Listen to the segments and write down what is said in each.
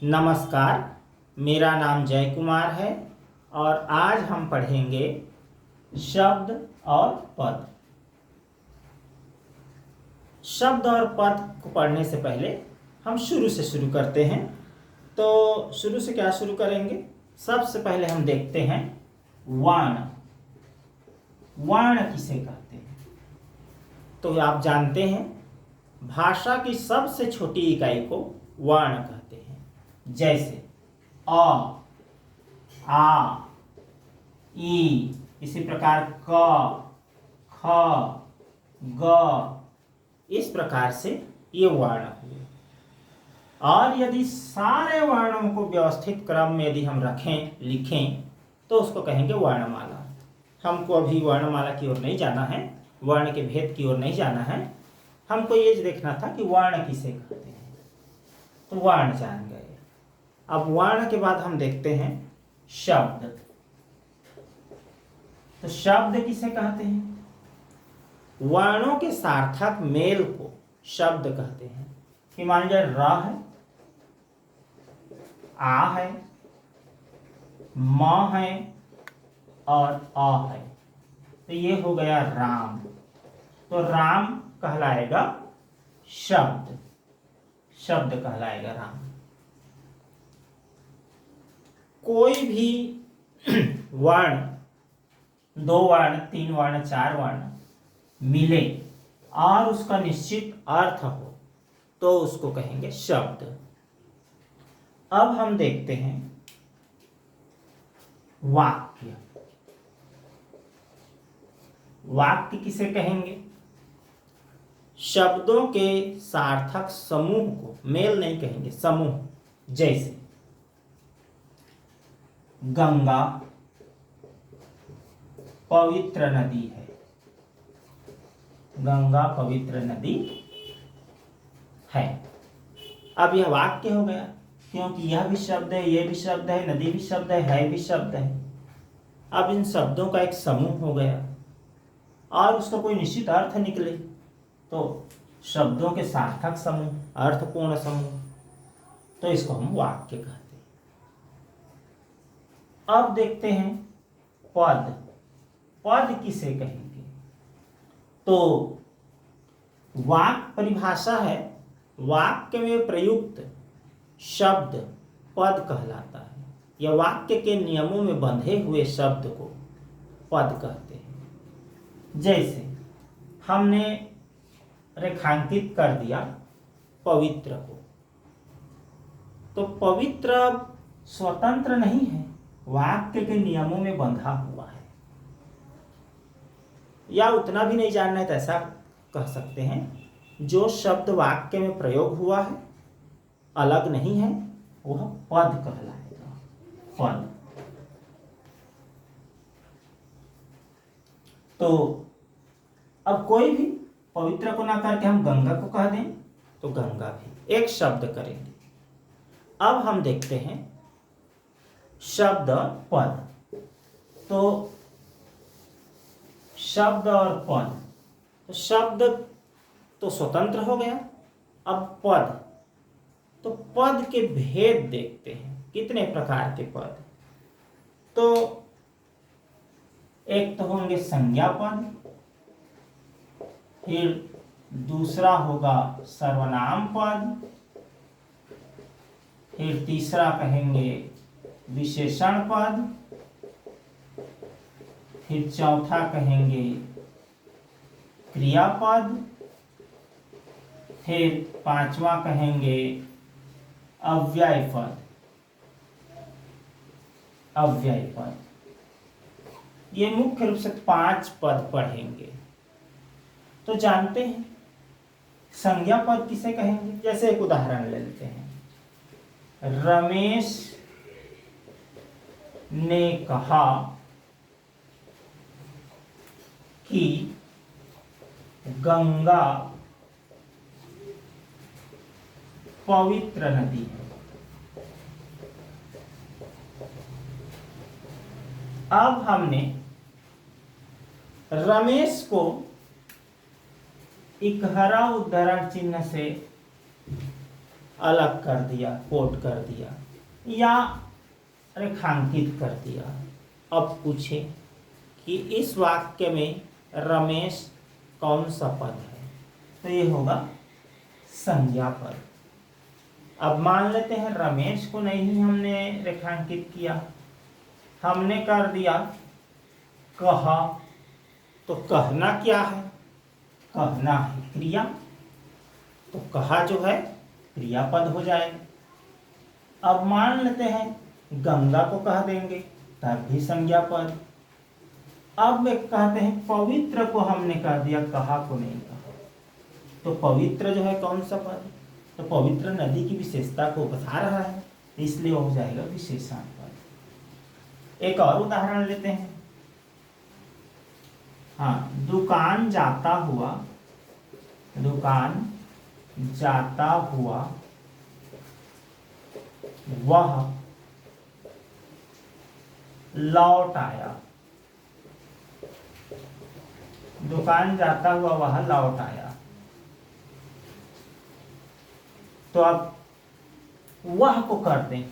नमस्कार, मेरा नाम जय कुमार है और आज हम पढ़ेंगे शब्द और पद। शब्द और पद को पढ़ने से पहले हम शुरू से शुरू करते हैं। तो शुरू से क्या शुरू करेंगे? सबसे पहले हम देखते हैं वर्ण। वर्ण किसे कहते हैं? तो आप जानते हैं भाषा की सबसे छोटी इकाई को वर्ण कहते हैं। जैसे अ, आ, ई, इसी प्रकार क, ख, ग, इस प्रकार से ये वर्ण हुए। और यदि सारे वर्णों को व्यवस्थित क्रम में यदि हम रखें, लिखें, तो उसको कहेंगे वर्णमाला। हमको अभी वर्णमाला की ओर नहीं जाना है, वर्ण के भेद की ओर नहीं जाना है। हमको ये देखना था कि वर्ण किसे कहते हैं। तो वर्ण जान गए। अब वर्ण के बाद हम देखते हैं शब्द। तो शब्द किसे कहते हैं? वर्णों के सार्थक मेल को शब्द कहते हैं। कि मान लीजिए र है, आ है, म है और अ है, तो ये हो गया राम। तो राम कहलाएगा शब्द, शब्द कहलाएगा राम। कोई भी वर्ण, 2 वर्ण, 3 वर्ण, 4 वर्ण मिले और उसका निश्चित अर्थ हो तो उसको कहेंगे शब्द। अब हम देखते हैं वाक्य। वाक्य किसे कहेंगे? शब्दों के सार्थक समूह को, मेल नहीं कहेंगे, समूह। जैसे गंगा पवित्र नदी है, गंगा पवित्र नदी है। अब यह वाक्य हो गया, क्योंकि यह भी शब्द है, यह भी शब्द है, नदी भी शब्द है भी शब्द है। अब इन शब्दों का एक समूह हो गया और उसका कोई निश्चित अर्थ निकले तो शब्दों के सार्थक समूह, अर्थपूर्ण समूह, तो इसको हम वाक्य कहते हैं। अब देखते हैं पद। पद किसे कहेंगे? तो वाक्य परिभाषा है, वाक्य में प्रयुक्त शब्द पद कहलाता है। यह वाक्य के नियमों में बंधे हुए शब्द को पद कहते हैं। जैसे हमने रेखांकित कर दिया पवित्र को, तो पवित्र स्वतंत्र नहीं है, वाक्य के नियमों में बंधा हुआ है। या उतना भी नहीं जानना है तो ऐसा कह सकते हैं, जो शब्द वाक्य में प्रयोग हुआ है, अलग नहीं है, वह पद कहलाएगा। पद। तो अब कोई भी पवित्र को ना करके हम गंगा को कह दें तो गंगा भी एक शब्द करेंगे। अब हम देखते हैं शब्द और पद। तो शब्द और पद, तो शब्द तो स्वतंत्र हो गया। अब पद, तो पद के भेद देखते हैं, कितने प्रकार के पद। तो एक तो होंगे संज्ञा पद, फिर दूसरा होगा सर्वनाम पद, फिर तीसरा कहेंगे विशेषण पद, फिर चौथा कहेंगे क्रियापद, फिर पांचवा कहेंगे अव्यय पद। अव्यय पद, ये मुख्य रूप से 5 पद पढ़ेंगे। तो जानते हैं संज्ञा पद किसे कहेंगे? जैसे एक उदाहरण ले लेते हैं, रमेश ने कहा कि गंगा पवित्र नदी है। अब हमने रमेश को इकहरा उद्धरण चिन्ह से अलग कर दिया, कोट कर दिया या रेखांकित कर दिया। अब पूछे कि इस वाक्य में रमेश कौन सा पद है, तो ये होगा संज्ञा पद। अब मान लेते हैं रमेश को नहीं हमने रेखांकित किया, हमने कर दिया कहा, तो कहना क्या है, कहना है क्रिया, तो कहा जो है क्रियापद हो जाएगा। अब मान लेते हैं गंगा को कह देंगे तब भी संज्ञा पद। अब कहते हैं पवित्र को हमने कह दिया, कहा को नहीं कहा, तो पवित्र जो है कौन सा पद, तो पवित्र नदी की विशेषता को बता रहा है, इसलिए हो जाएगा विशेषण पद। एक और उदाहरण लेते हैं। हाँ, दुकान जाता हुआ, दुकान जाता हुआ वह लौट आया, दुकान जाता हुआ वह लौट आया। तो अब वह को कर दें,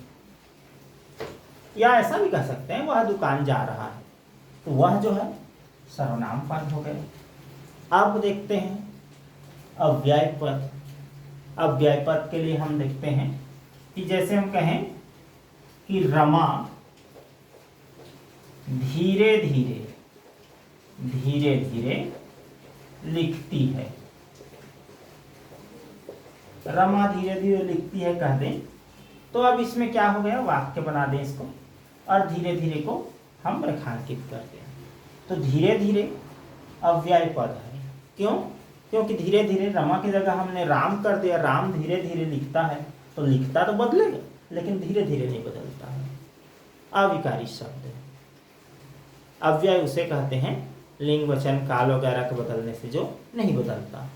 या ऐसा भी कह सकते हैं वह दुकान जा रहा है, तो वह जो है सर्वनाम पद हो गए। अब देखते हैं अव्यय पद। अव्यय पद के लिए हम देखते हैं कि जैसे हम कहें कि रमा धीरे धीरे धीरे धीरे लिखती है, रमा धीरे धीरे लिखती है कह दें, तो अब इसमें क्या हो गया, वाक्य बना दें इसको, और धीरे धीरे को हम रेखांकित कर दें। तो धीरे धीरे अव्यय पद है। क्यों? क्योंकि धीरे धीरे रमा की जगह हमने राम कर दिया, राम धीरे धीरे लिखता है, तो लिखता तो बदलेगा लेकिन धीरे धीरे नहीं बदलता है, अविकारी शब्द है। अव्यय उसे कहते हैं लिंग वचन काल वगैरह के बदलने से जो नहीं बदलता।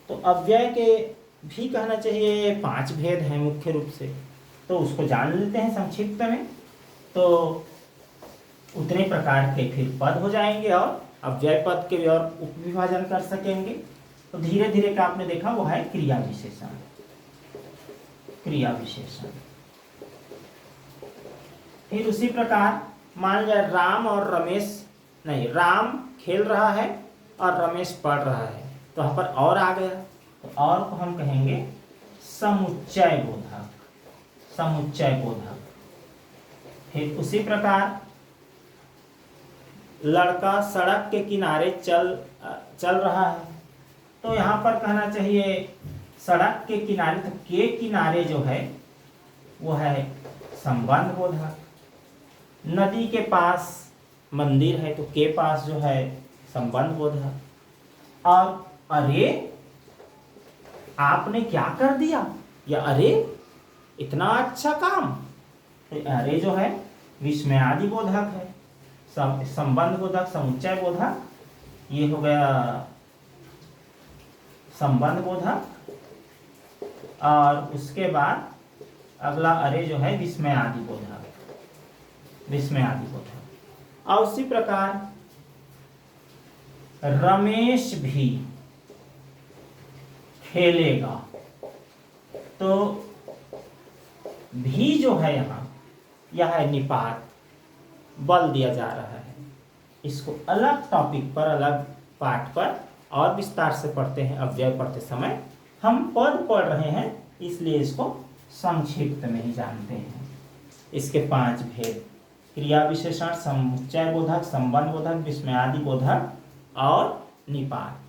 तो अव्यय के भी कहना चाहिए 5 भेद हैं मुख्य रूप से, तो उसको जान लेते हैं संक्षिप्त में। तो उतने प्रकार के फिर पद हो जाएंगे और अव्यय पद के भी और उपविभाजन कर सकेंगे। तो धीरे धीरे का आपने देखा वो है क्रिया विशेषण, क्रिया विशेषण। फिर उसी प्रकार मान लिया राम और रमेश, नहीं, राम खेल रहा है और रमेश पढ़ रहा है, तो यहाँ पर और आ गया, तो और को हम कहेंगे समुच्चय बोधक, समुच्चय बोधक। फिर उसी प्रकार लड़का सड़क के किनारे चल रहा है, तो यहाँ पर कहना चाहिए सड़क के किनारे, तो के किनारे जो है वो है संबंध बोधक। नदी के पास मंदिर है, तो के पास जो है संबंध बोधक। और अरे आपने क्या कर दिया, या अरे इतना अच्छा काम, तो अरे जो है विस्मयादि बोधक है, संबंध बोधक, समुच्चय बोधक, ये हो गया संबंध बोधक। और उसके बाद अगला अरे जो है विस्मयादि बोधक, विस्मयादि बोधक। और उसी प्रकार रमेश भी खेलेगा, तो भी जो है यहाँ यह है निपात, बल दिया जा रहा है। इसको अलग टॉपिक पर, अलग पाठ पर और विस्तार से पढ़ते हैं। अव्यय पढ़ते समय हम पद पढ़ रहे हैं, इसलिए इसको संक्षिप्त में ही जानते हैं। इसके 5 भेद, क्रिया विशेषण, समुच्चय बोधक, संबंध बोधक, विस्मयादि बोधक और निपात।